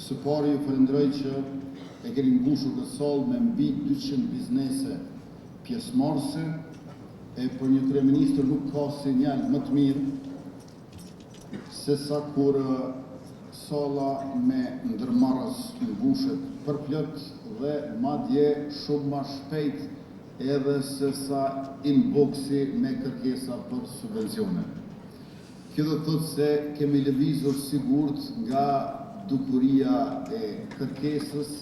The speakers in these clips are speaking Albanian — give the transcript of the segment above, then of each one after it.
Së pari ju falenderoj që e keni mbushur këtë sallë me mbi 200 biznese pjesëmarrëse, e për një kryeministër nuk ka sinjal më të mirë se sa kur salla me ndërmarrës mbushet përplot dhe madje shumë më shpejt edhe se sa inboxi me kërkesa për subvencione. Kjo do të thotë se kemi lëvizur sigurt nga dukuria e kërkesës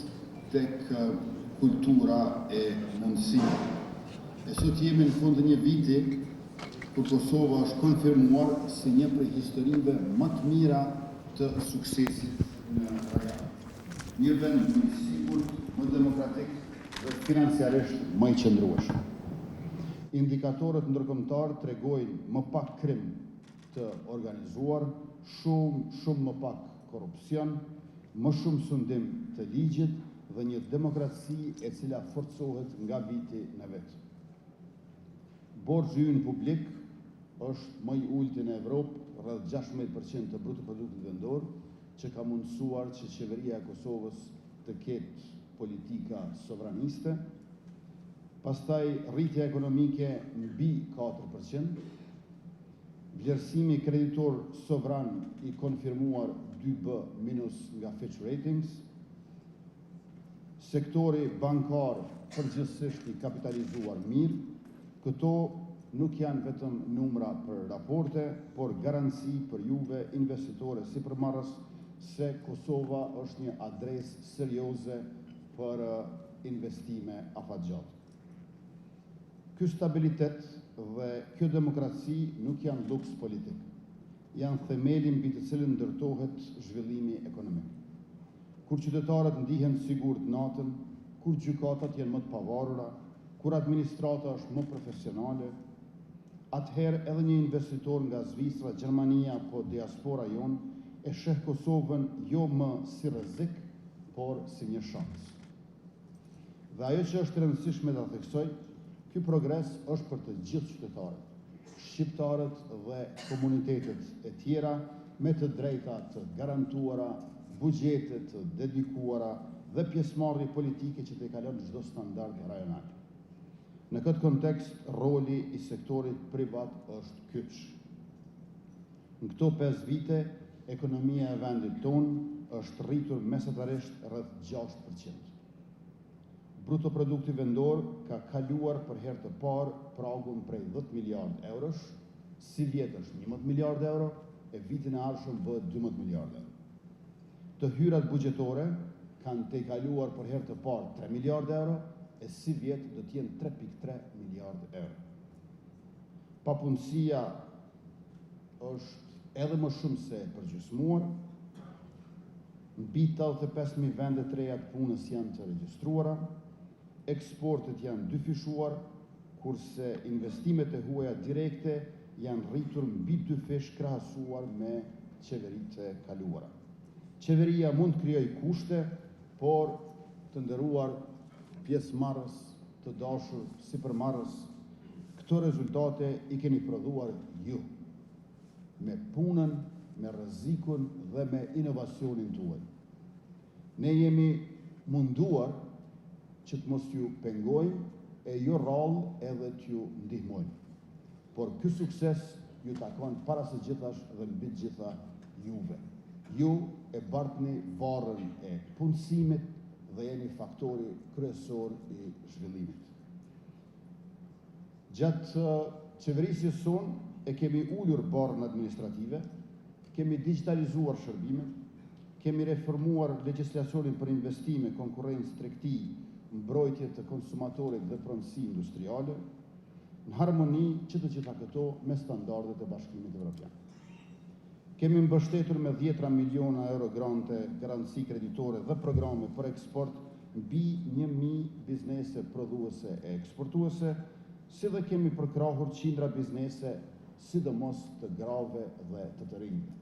tek kultura e mundësive. E sot jemi në fund të një viti kur Kosova është konfirmuar si një prej historive më të mira të suksesit në rajon. Një vend më i sigurt, më demokratik dhe financiarisht më i qëndrueshëm. Indikatorët ndërkombëtar tregojnë më pak krim të organizuar, shumë më pak korrupsion, më shumë sundim të ligjit dhe një demokraci e cila forcohet nga viti në vit. Borxhi ynë publik është më i ulët në Evropë, rreth 16% të brutoproduktit vendor, që ka mundësuar që qeveria e Kosovës të ketë politika sovraniste. Pastaj rritja ekonomike mbi 4%, vlerësimi kreditor sovran i konfirmuar 2B- nga Fitch Ratings, sektori bankar përgjithsisht i kapitalizuar mirë. Këto nuk janë vetëm numra për raporte, por garanci për juve investitore sipërmarrës se Kosova është një adresë serioze për investime afatgjatë. Ky stabilitet dhe kjo demokraci nuk janë luks politik, janë themeli mbi të cilin ndërtohet zhvillimi ekonomik. Kur qytetarët ndihen sigurt natën, kur gjykatat janë më të pavarura, kur administrata është më profesionale, atëherë edhe një investitor nga Zvicra, Gjermania apo diaspora jonë e sheh Kosovën jo më si rrezik, por si një shans. Dhe ajo që është e rëndësishme ta theksoj, ky progres është për të gjithë qytetarët, shqiptarët dhe komunitetet e tjera me të drejta të garantuara, buxhete të dedikuara dhe pjesëmarrje politike që të kalon çdo standard rajonal. Në këtë kontekst, roli i sektorit privat është kyç. Në këto 5 vite, ekonomia e vendit tonë është rritur mesatarisht rreth 6%. Brutoprodukti vendor ka kaluar për herë të parë pragun prej 10 miliard eurosh, si vjet është 11 miliard euro, e vitin e ardhshëm bëhet 12 miliard euro. Të hyrat buxhetore kanë tejkaluar për herë të parë 3 miliard euro, e si vjet do të jenë 3.3 miliard euro. Papunësia është edhe më shumë se përgjysmuar, mbi 85.000 vende të reja të punës janë të regjistruara, eksportet janë dyfishuar, kurse investimet e huaja direkte janë rritur mbi 2 fish krahasuar me qeveritë e kaluara. Qeveria mund të krijojë kushte, por të nderuar pjesëmarrës, të dashur sipërmarrës, këto rezultate i keni prodhuar ju, me punën, me rrezikun dhe me inovacionin tuaj. Ne jemi munduar që të mos ju pengojmë e jo rrallë edhe t'ju ndihmojmë. Por ky sukses ju takon para së gjithash dhe mbi të gjitha juve. Ju e bartni varrën e punësimit dhe jeni faktori kryesor i zhvillimit. Gjatë qeverisjes sonë e kemi ulur barrën administrative, kemi digitalizuar shërbimet, kemi reformuar legjislacionin për investime, konkurrencë, tregti, mbrojtje të konsumatorit dhe pronësi industriale, në harmoni që të gjitha këto me standardet e Bashkimit Evropian. Kemi mbështetur me 10 miliona euro grante, garanci kreditore dhe programe për eksport mbi 1.000 biznese prodhuese e eksportuese, si dhe kemi përkrahur qindra biznese, sidomos të grave dhe të rinjve.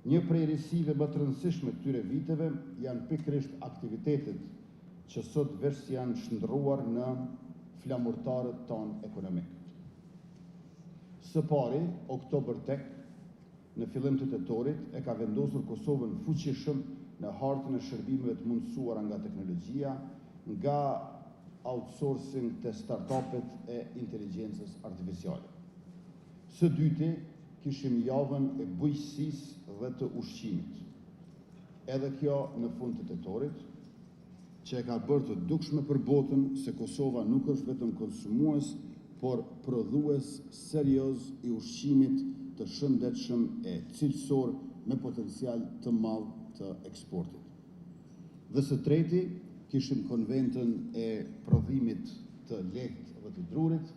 Një prej risive më të rëndësishme këtyre viteve janë pikërisht aktivitetet që sot veç janë shndërruar në flamurtarët tonë ekonomik. Së pari, Oktober Tech, në fillim të tetorit, e ka vendosur Kosovën fuqishëm në hartën e shërbimeve të mundësuara nga teknologjia, nga outsourcing të startupet e inteligjencës artificiale. Së dyti, kishim javën e bujqësisë dhe të ushqimit. Edhe kjo në fund të tetorit, që e ka bërë të dukshme për botën se Kosova nuk është vetëm konsumues, por prodhues serioz i ushqimit të shëndetshëm e cilësor me potencial të madh të eksportit. Dhe së treti, kishim konventën e prodhimit të lehtë dhe të drurit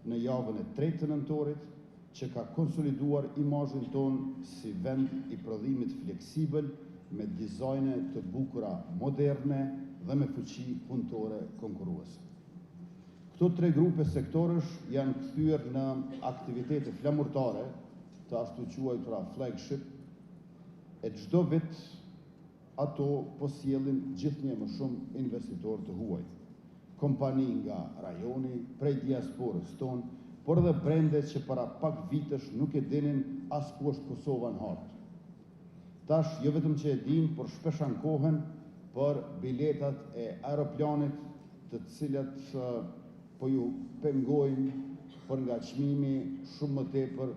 në javën e 3 të nëntorit, që ka konsoliduar imazhin tonë si vend i prodhimit fleksibël me dizajne të bukura moderne dhe me fuqi punëtore konkurruese. Këto 3 grupe sektorësh janë kthyer në aktivitete flamurtare, të ashtu quajtura flagship, e çdo vit ato po sjellin gjithnjë më shumë investitorë të huaj. Kompani nga rajoni, prej diasporës tonë, por edhe brende që para pak vitesh nuk e dinin as ku është Kosova në hartë. Tash, jo vetëm që e din, por shpesh ankohen për biletat e aeroplanit të cilat po ju pengojnë për nga çmimi shumë më tepër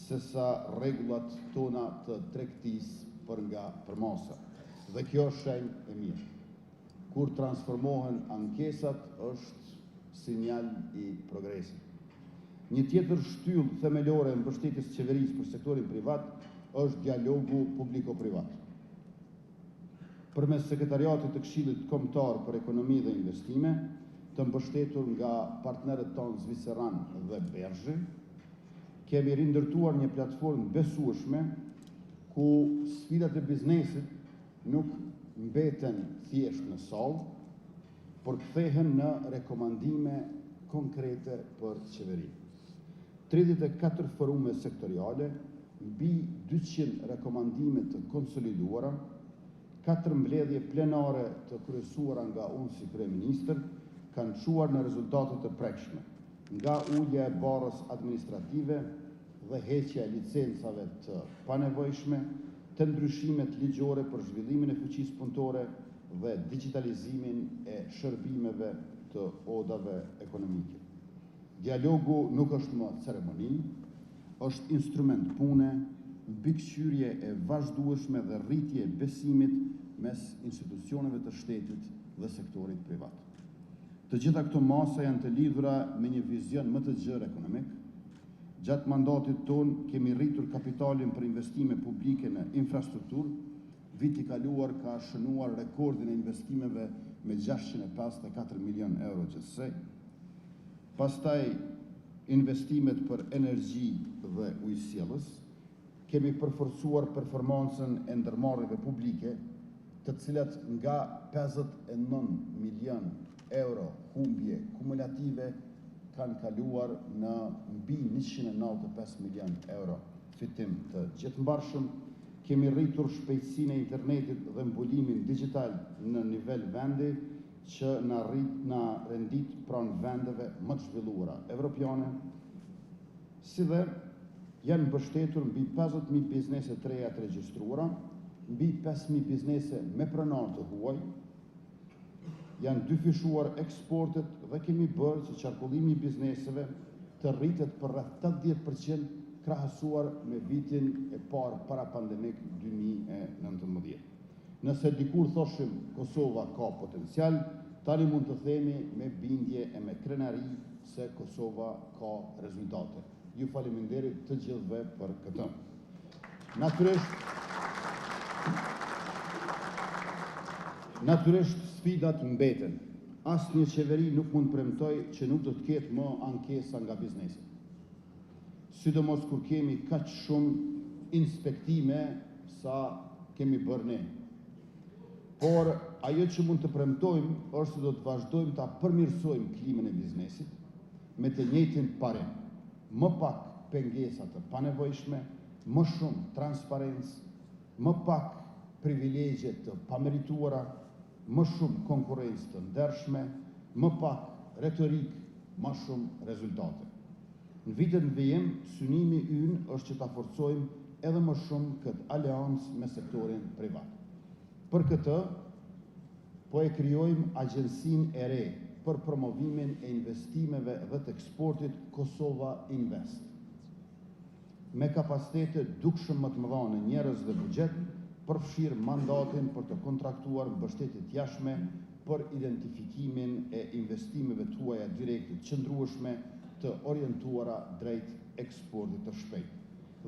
se sa rregullat tona të tregtisë për nga përmasa. Dhe kjo është shenjë e mirë. Kur transformohen ankesat, është sinjal i progresit. Një tjetër shtyllë themelore në mbështetjes së qeverisë për sektorin privat është dialogu publiko-privat. Përmes sekretariatit të Këshillit Kombëtar për Ekonomi dhe Investime, të mbështetur nga partnerët tonë zviceran dhe belgj, kemi rindërtuar një platformë besueshme ku sfidat e biznesit nuk mbeten thjesht në sallë, por kthehen në rekomandime konkrete për qeverinë. 34 forume sektoriale, mbi 200 rekomandime të konsoliduara, 4 mbledhje plenare të kryesuara nga unë si kryeministër, kanë çuar në rezultate të prekshme, nga ulja e barrës administrative dhe heqja e licencave të panevojshme, të ndryshimet ligjore për zhvillimin e fuqisë punëtore dhe digitalizimin e shërbimeve të odave ekonomike. Dialogu nuk është më ceremoni, është instrument pune, mbikëqyrje e vazhdueshme dhe rritje e besimit mes institucioneve të shtetit dhe sektorit privat. Të gjitha këto masa janë të lidhura me një vizion më të gjerë ekonomik. Gjatë mandatit tonë kemi rritur kapitalin për investime publike në infrastrukturë. Viti kaluar ka shënuar rekordin e investimeve me 654 milion euro gjithsej. Pastaj investimet për energji dhe ujësjellës, kemi përforcuar performancën e ndërmarrjeve publike, të cilat nga 59 milion euro humbje kumulative kanë kaluar në mbi 195 milion euro fitim të gjithëmbarshëm. Kemi rritur shpejtësinë e internetit dhe mbulimin digital në nivel vendi, që na rendit pranë vendeve më të zhvilluara evropiane, si dhe janë mbështetur mbi 50.000 biznese të reja të regjistruara, mbi 5.000 biznese me pronar të huaj, janë dyfishuar eksportet dhe kemi bërë që qarkullimi i bizneseve të rritet për rreth 80% krahasuar me vitin e parë para pandemik 2019. Nëse dikur thoshim Kosova ka potencial, tani mund të themi me bindje e me krenari se Kosova ka rezultate. Ju faleminderit të gjithëve për këtë. Natyrisht sfidat mbeten. Asnjë qeveri nuk mund premtoj që nuk do të ketë më ankesa nga biznesi. Sidomos kur kemi kaq shumë inspektime sa kemi bërë ne. Por ajo që mund të premtojmë është se do të vazhdojmë ta përmirësojmë klimën e biznesit me të njëjtin parim. Më pak pengesa të panevojshme, më shumë transparencë, më pak privilegje të pamerituara, më shumë konkurrencë të ndershme, më pak retorik, më shumë rezultate. Në vitet në vijim, synimi ynë është që ta forcojmë edhe më shumë këtë aleancë me sektorin privat. Për këtë, po e krijojmë agjensinë e re për promovimin e investimeve dhe të eksportit Kosova Invest. Me kapacitete dukshëm më të mëdha në njerëz dhe buxhet, përfshirë mandatin për të kontraktuar mbështetje të jashtme për identifikimin e investimeve tuaja direkte të qëndrueshme të orientuara drejt eksportit të shpejtë.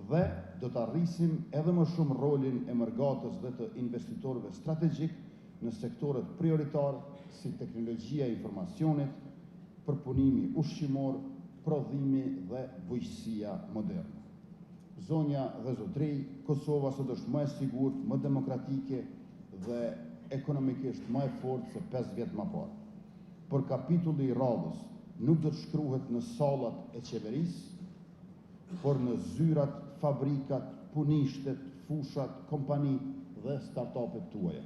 Dhe do të arrisim edhe më shumë rolin e mërgatës dhe të investitorëve strategjik në sektorët prioritar si teknologjia e informacionit, përpunimi ushqimor, prodhimi dhe bujqësia moderne. Zonja dhe zotëri, Kosova sot është më e sigurt, më demokratike dhe ekonomikisht më e fortë se 5 vjet më parë. Por kapitulli i radhës nuk do të shkruhet në sallat e qeverisë, por në zyrat, fabrikat, punishtet, fushat, kompani dhe startupet tuaja.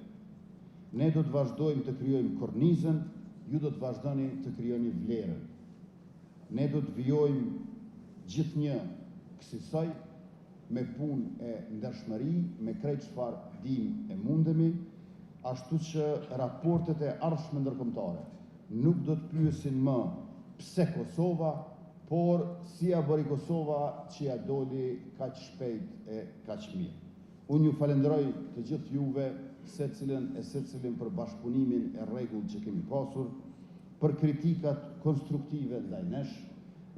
Ne do të vazhdojmë të krijojmë kornizën, ju do të vazhdoni të krijoni vlerën. Ne do të vijojmë gjithnjë kësaj me punë e ndershmëri, me krejt çfarë dim e mundemi, ashtu që raportet e ardhshme ndërkombëtare nuk do të pyesin më pse Kosova, por si ja bëri Kosova që ja doli kaq shpejt e kaq mirë. Unë ju falenderoj të gjithë juve, secilin për bashkëpunimin e rregullt që kemi pasur, për kritikat konstruktive ndaj nesh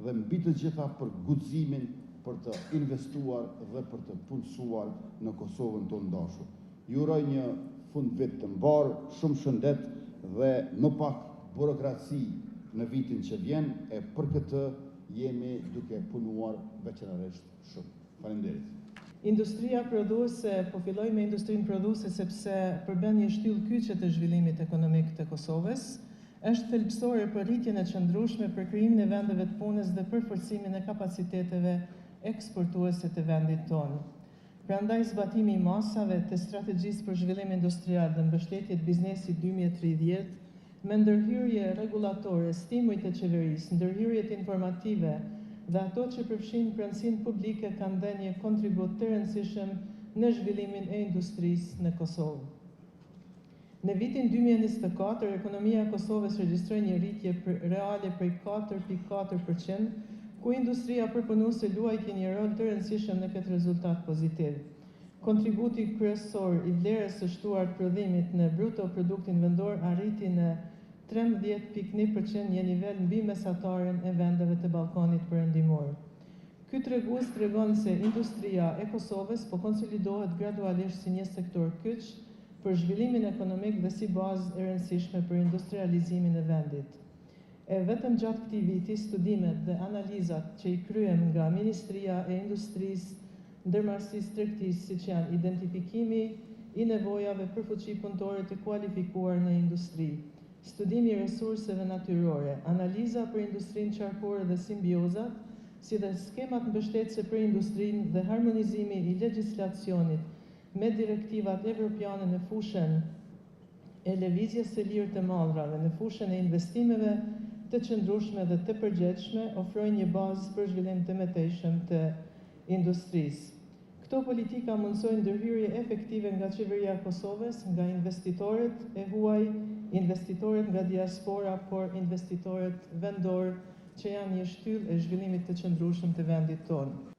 dhe mbi të gjitha për guximin për të investuar dhe për të punësuar në Kosovën tonë dashur. Ju uroj një fund vit të mbar, shumë shëndet dhe më pak burokraci në vitin që vjen, e për këtë jemi duke punuar veçanërisht shumë. Faleminderit. Industria prodhuese, po filloj me industrinë prodhuese sepse përben një shtyllë kyçe të zhvillimit ekonomik të Kosovës, është thelbësore për rritjen e qëndrueshme, për krijimin e vendeve të punës dhe për forcimin e kapaciteteve eksportuese të vendit tonë. Prandaj zbatimi i masave të strategjisë për zhvillim industrial dhe mbështetje të biznesit 2030, me ndërhyrje rregullatore, stimuj të qeverisë, ndërhyrjet informative dhe ato që përfshin pronësinë publike kanë dhënë një kontribut të rëndësishëm në zhvillimin e industrisë në Kosovë. Në vitin 2024, ekonomia e Kosovës regjistroi një rritje reale prej 4.4%, ku industria përpunuese luajti një rol të rëndësishëm në këtë rezultat pozitiv. Kontributi kryesor i vlerës së shtuar të prodhimit në bruto produktin vendor arriti në 13.1%, një nivel mbi mesataren e vendeve të Ballkanit Perëndimor. Ky tregues tregon se industria e Kosovës po konsolidohet gradualisht si një sektor kyç për zhvillimin ekonomik dhe si bazë e rëndësishme për industrializimin e vendit. E vetëm gjatë këtij viti, studimet dhe analizat që i kryen nga Ministria e Industrisë, Ndërmarrësisë, Tregtisë, siç janë identifikimi i nevojave për fuqi punëtore të kualifikuar në industri, studimi i resurseve natyrore, analiza për industrinë qarkore dhe simbiozat, si dhe skemat mbështetëse për industrinë dhe harmonizimi i legjislacionit me direktivat evropiane në fushën e lëvizjes së lirë të mallrave, në fushën e investimeve të qëndrueshme dhe të përgjithshme, ofrojnë një bazë për zhvillim të mëtejshëm të industrisë. Këto politika mundsojnë ndërhyrje efektive nga qeveria e Kosovës, nga investitorët e huaj, investitorët nga diaspora, por investitorët vendor që janë një shtyllë e zhvillimit të qëndrueshëm të vendit tonë.